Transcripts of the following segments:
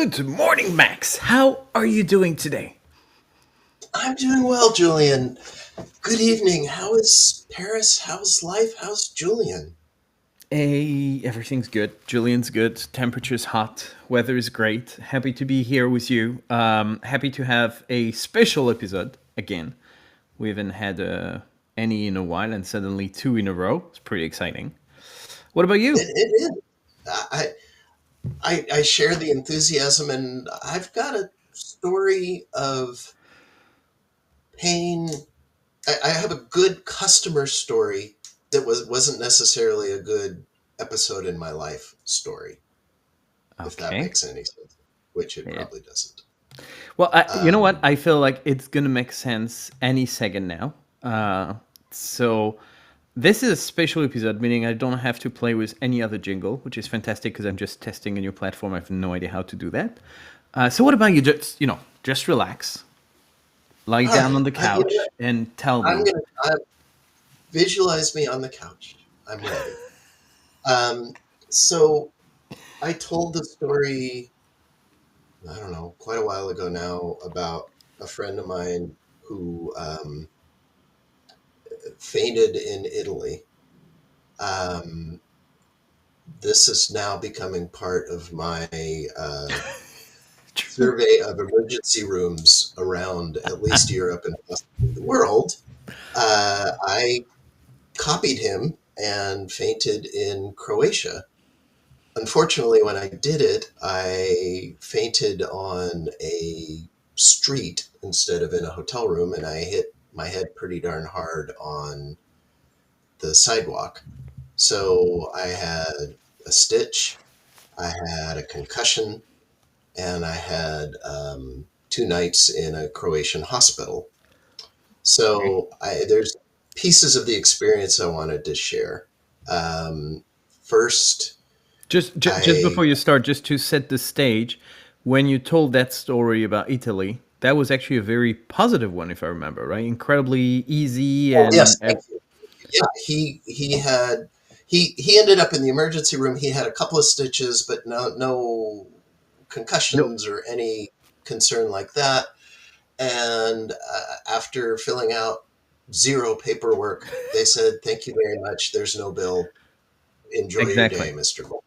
Good morning, Max. How are you doing today? I'm doing well, Julian. Good evening. How is Paris? How's life? How's Julian? Hey, everything's good. Julian's good. Temperature's hot. Weather is great. Happy to be here with you. Happy to have a special episode again. We haven't had any in a while, and suddenly two in a row. It's pretty exciting. What about you? It is. I, I share the enthusiasm, and I've got a story of pain. I have a good customer story that wasn't necessarily a good episode in my life story, if that Okay. makes any sense, which it It, probably doesn't. well, you know what? Um, I feel like it's gonna make sense any second now. So this is a special episode, meaning I don't have to play with any other jingle, which is fantastic because I'm just testing a new platform. I have no idea how to do that. So what about you? Just relax, lie all down right. on the You know couch, what? and tell I'm me. gonna visualize me on the couch. I'm ready. Um, so I told the story, I don't know, quite a while ago now about a friend of mine who fainted in Italy. Um, this is now becoming part of my survey of emergency rooms around at least Europe and possibly the world. I copied him and fainted in Croatia. Unfortunately, when I did it, I fainted on a street instead of in a hotel room, and I hit my head pretty darn hard on the sidewalk. So I had a stitch, I had a concussion, and I had 2 nights in a Croatian hospital. Okay. So there's pieces of the experience I wanted to share. Um, First, Just I before you start, just to set the stage, when you told that story about Italy, that was actually a very positive one, if I remember, right? Incredibly easy oh yes, and thank you. Yeah, he ended up in the emergency room. He had a couple of stitches, but no no. concussions or any concern like that. And after filling out zero paperwork, they said, "Thank you very much. There's no bill. Enjoy your day, Exactly. Mister Gold."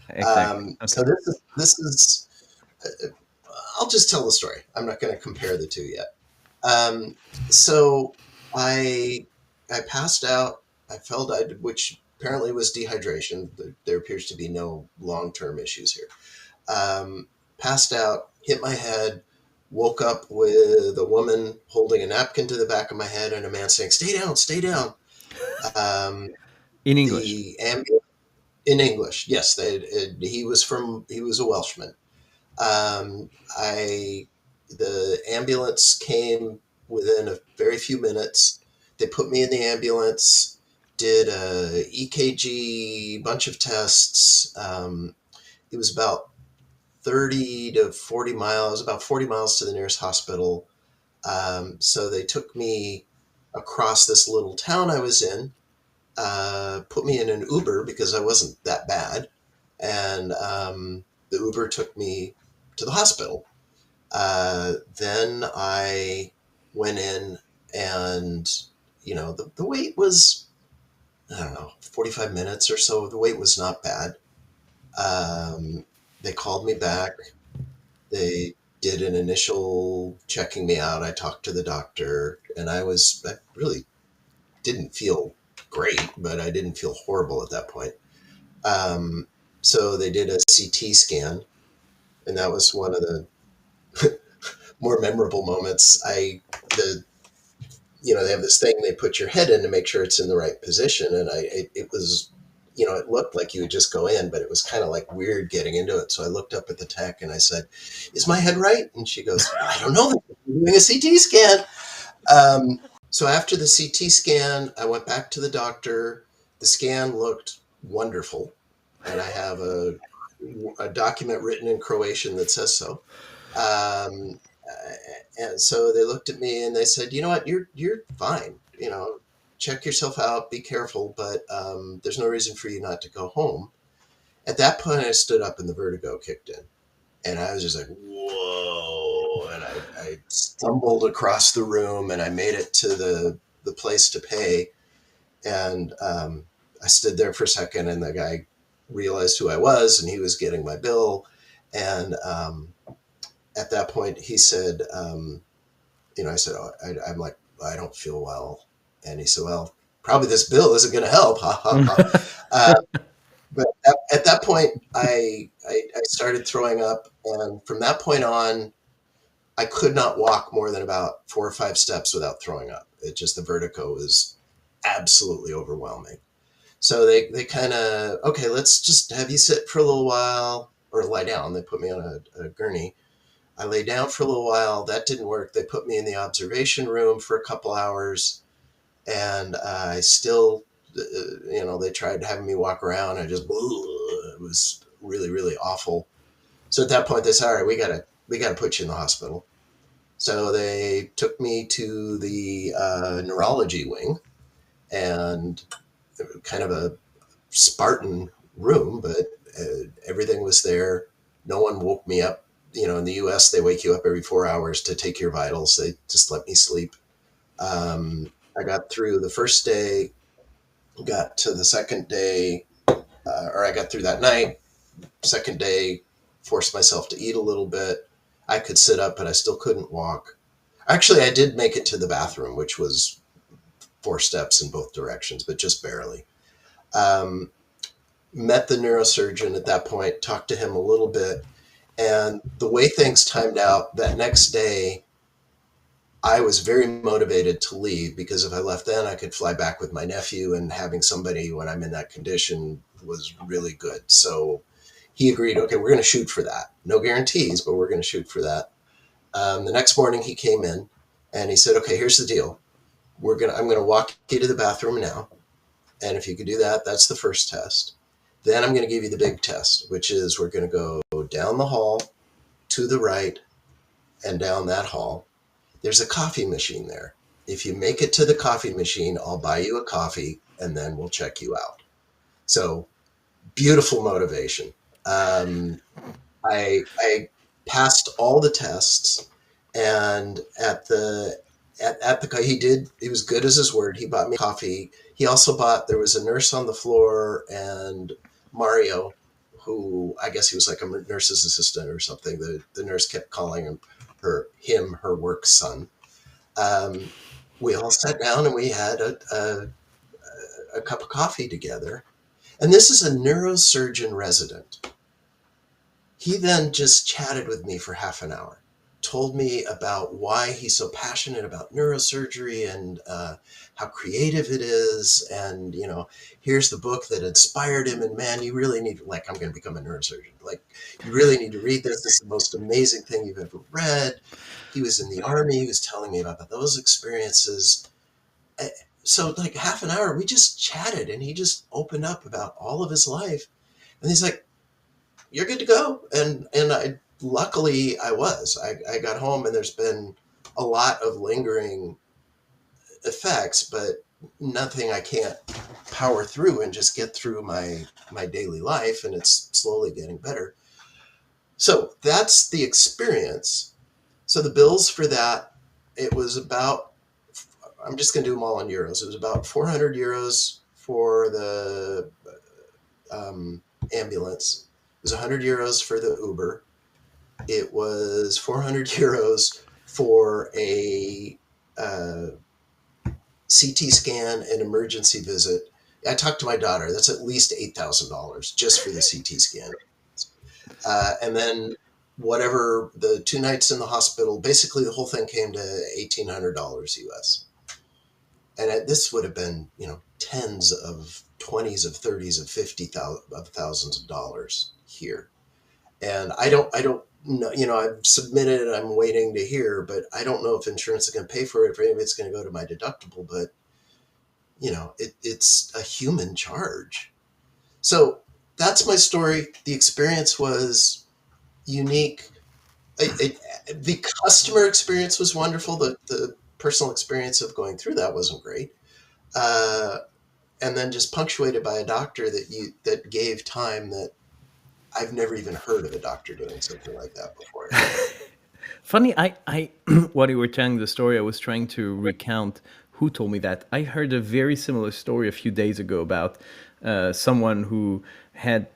Exactly. Okay. So this is. I'll just tell the story. I'm not going to compare the two yet. Um, so I I passed out. I fell died, which apparently was dehydration. There appears to be no long term issues here. Passed out, hit my head, woke up with a woman holding a napkin to the back of my head and a man saying, "Stay down, stay down." Um, In English. the ambulance in English, yes, he was a Welshman. I The ambulance came within a very few minutes. They put me in the ambulance, did a EKG, bunch of tests. It was about 30 to 40 miles, about 40 miles to the nearest hospital. So they took me across this little town I was in, put me in an Uber because I wasn't that bad, and the Uber took me to the hospital. Then I went in, and the wait was, I don't know, 45 minutes or so. The wait was not bad. They called me back. They did an initial checking me out. I talked to the doctor, and I really didn't feel great, but I didn't feel horrible at that point. Um, so they did a CT scan, and that was one of the more memorable moments. They have this thing they put your head in to make sure it's in the right position, and it was, it looked like you would just go in, but it was kind of like weird getting into it. So I looked up at the tech and I said, "Is my head right?" And she goes, "I don't know. They're doing a CT scan." So after the CT scan, I went back to the doctor. The scan looked wonderful, and I have a document written in Croatian that says so. Um, and so they looked at me and they said, "You know what? You're fine. Check yourself out. Be careful, but there's no reason for you not to go home." At that point, I stood up and the vertigo kicked in. And I was just like, whoa. And I stumbled across the room and I made it to the place to pay. And I stood there for a second, and the guy realized who I was, and he was getting my bill. And at that point, he said, I said, oh, I'm like, I don't feel well. And he said, well, probably this bill isn't going to help. Ha ha ha. But at that point, I started throwing up. And from that point on, I could not walk more than about 4 or 5 steps without throwing up. It just, the vertigo was absolutely overwhelming. So they kind of, okay, let's just have you sit for a little while or lie down. They put me on a gurney. I lay down for a little while. That didn't work. They put me in the observation room for a couple hours, and I still, they tried having me walk around. It was really, really awful. So at that point, they said, all right, we gotta put you in the hospital. So they took me to the neurology wing, and kind of a Spartan room, but everything was there. No one woke me up. In the US, they wake you up every 4 hours to take your vitals. They just let me sleep. I got through the first day, got to the second day, or I got through that night. Second day, forced myself to eat a little bit. I could sit up, but I still couldn't walk. Actually, I did make it to the bathroom, which was 4 steps in both directions, but just barely. Um, Met the neurosurgeon at that point, talked to him a little bit. And the way things timed out, that next day, I was very motivated to leave, because if I left then, I could fly back with my nephew, and having somebody when I'm in that condition was really good. So he agreed, okay, we're going to shoot for that. No guarantees, but we're going to shoot for that. The next morning he came in and he said, okay, here's the deal. I'm going to walk you to the bathroom now. And if you could do that, that's the first test. Then I'm going to give you the big test, which is we're going to go down the hall to the right and down that hall. There's a coffee machine there. If you make it to the coffee machine, I'll buy you a coffee and then we'll check you out. So beautiful motivation. I passed all the tests, and he was good as his word. He bought me coffee. He also bought, there was a nurse on the floor, and Mario, who I guess he was like a nurse's assistant or something. The nurse kept calling her work son. Um, we all sat down and we had a cup of coffee together. And this is a neurosurgeon resident. He then just chatted with me for half an hour, told me about why he's so passionate about neurosurgery, and how creative it is. And, here's the book that inspired him. And man, you really need, like, I'm going to become a neurosurgeon. Like, you really need to read this. This is the most amazing thing you've ever read. He was in the Army. He was telling me about those experiences. So, like, half an hour, we just chatted, and he just opened up about all of his life. And he's like, you're good to go. And luckily I was. I got home, and there's been a lot of lingering effects, but nothing I can't power through and just get through my daily life, and it's slowly getting better. So that's the experience. So the bills for that, it was about, I'm just going to do them all in euros. It was about 400 euros for the ambulance. It was 100 euros for the Uber. It was 400 euros for a CT scan and emergency visit. I talked to my daughter. That's at least $8,000 just for the CT scan. And then whatever the 2 nights in the hospital, basically the whole thing came to $1,800 US. And this would have been, tens of 20s of 30s of 50,000 of thousands of dollars here. And I don't know, I've submitted, I'm waiting to hear, but I don't know if insurance is going to pay for it, if it's going to go to my deductible, but it's a human charge. So that's my story. The experience was unique. The customer experience was wonderful. The personal experience of going through that wasn't great. And then just punctuated by a doctor that gave time, that I've never even heard of a doctor doing something like that before. Funny, I while you were telling the story, I was trying to recount who told me that. I heard a very similar story a few days ago about someone who had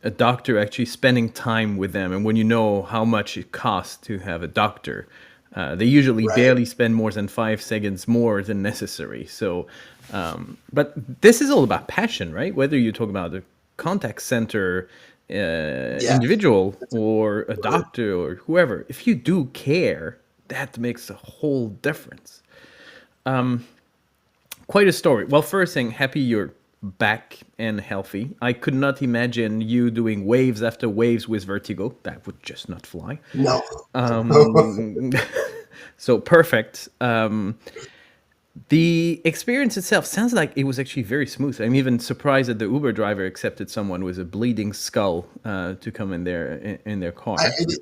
a doctor actually spending time with them. And when you know how much it costs to have a doctor, they usually Right, barely spend more than 5 seconds more than necessary. So, but this is all about passion, right? Whether you talk about a contact center yeah, individual that's a or a good word. doctor or whoever, if you do care, that makes a whole difference. Quite a story. Well, first thing, happy you're back and healthy. I could not imagine you doing waves after waves with vertigo. That would just not fly. No. So perfect. The experience itself sounds like it was actually very smooth. I'm even surprised that the Uber driver accepted someone with a bleeding skull to come in their I, car. it,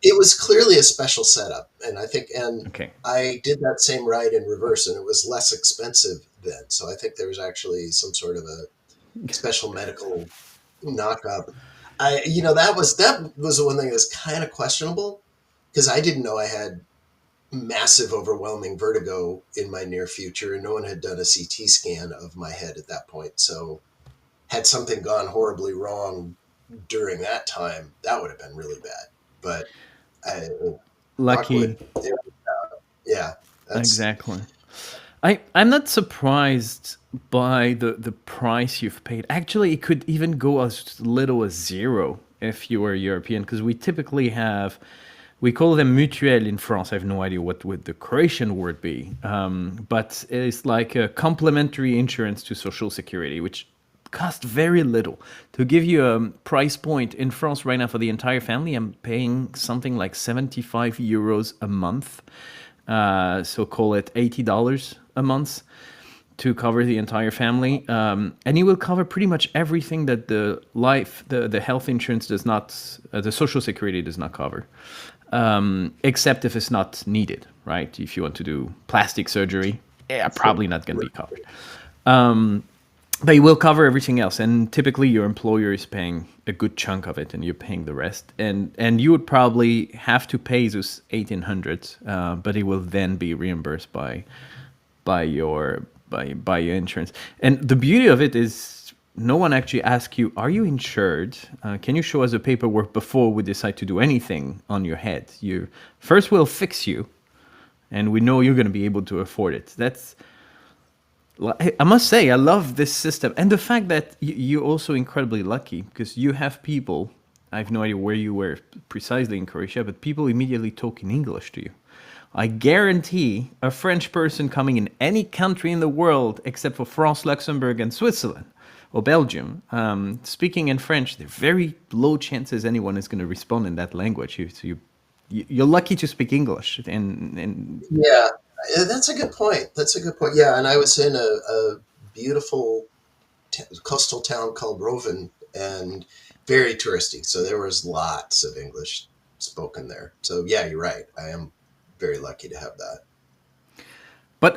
it was clearly a special setup, and I think, and Okay. I did that same ride in reverse, and it was less expensive then. So I think there was actually some sort of a special medical knock up. That was the one thing that was kind of questionable because I didn't know I had massive, overwhelming vertigo in my near future, and no one had done a CT scan of my head at that point. So, had something gone horribly wrong during that time, that would have been really bad. But I, knock wood, Lucky. yeah, that's Exactly. I'm not surprised by the price you've paid. Actually, it could even go as little as zero if you were European, because we typically have, we call them mutuelles in France. I have no idea what would the Croatian word be, but it's like a complementary insurance to Social Security, which cost very little. To give you a price point in France right now for the entire family, I'm paying something like 75 euros a month. So call it $80 a month to cover the entire family, and you will cover pretty much everything that the health insurance does not, the social security does not cover, except if it's not needed, right? If you want to do plastic surgery, yeah, probably not going to be covered. But it will cover everything else, and typically your employer is paying a good chunk of it, and you're paying the rest. And you would probably have to pay those 1,800, but it will then be reimbursed by your insurance. And the beauty of it is, no one actually asks you, "Are you insured? Can you show us the paperwork before we decide to do anything on your head?" You first will fix you, and we know you're going to be able to afford it. That's, I must say, I love this system, and the fact that you're also incredibly lucky because you have people. I have no idea where you were precisely in Croatia, but people immediately talk in English to you. I guarantee a French person coming in any country in the world except for France, Luxembourg, and Switzerland or Belgium, speaking in French, there are very low chances anyone is going to respond in that language. You're lucky to speak English, and yeah, that's a good point. That's a good point. Yeah, and I was in a beautiful coastal town called Roven, and very touristy. So there was lots of English spoken there. So yeah, you're right. I am very lucky to have that.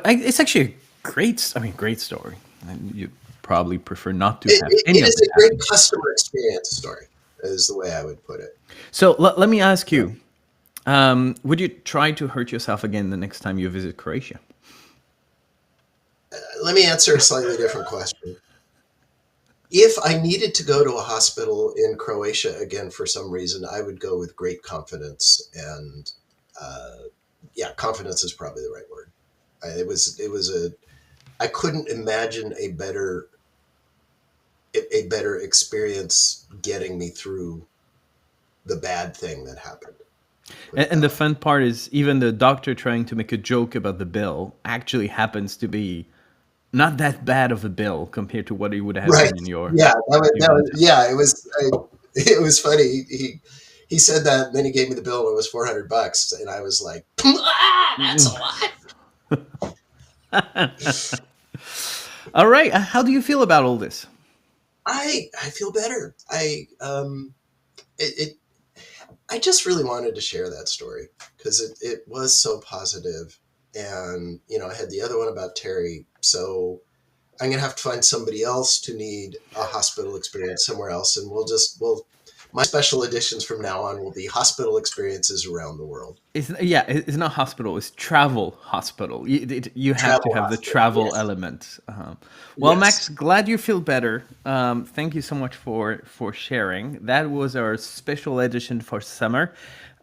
it's actually a great, I mean, great story. And you probably prefer not to It, have it, any it of is this a great happen. customer experience story, is the way I would put it. So let me ask Yeah. you: would you try to hurt yourself again the next time you visit Croatia? Let me answer a slightly different question. If I needed to go to a hospital in Croatia again for some reason, I would go with great confidence. And yeah, confidence is probably the right word. I couldn't imagine a better experience getting me through the bad thing that happened. Put it And the that way. fun part is, even the doctor trying to make a joke about the bill actually happens to be not that bad of a bill compared to what it would have Right. been in Yeah. your hometown. Yeah. It was funny. He said that, and then he gave me the bill, and it was $400, and I was like, that's a lot. All right, how do you feel about all this? I feel better. It I just really wanted to share that story because it was so positive, and I had the other one about Terry. So I'm gonna have to find somebody else to need a hospital experience somewhere else, and we'll My special editions from now on will be hospital experiences around the world. It's not hospital. It's travel hospital. You have to Travel have the hospital. travel Yes. element. Well, Max, Yes. glad you feel better. Thank you so much for sharing. That was our special edition for summer.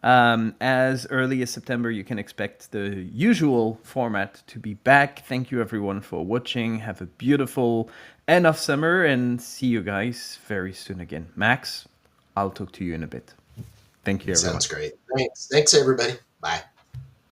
As early as September, you can expect the usual format to be back. Thank you everyone for watching. Have a beautiful end of summer and see you guys very soon again. Max, I'll talk to you in a bit. Thank you, everyone. Sounds great. Thanks. Thanks, everybody. Bye.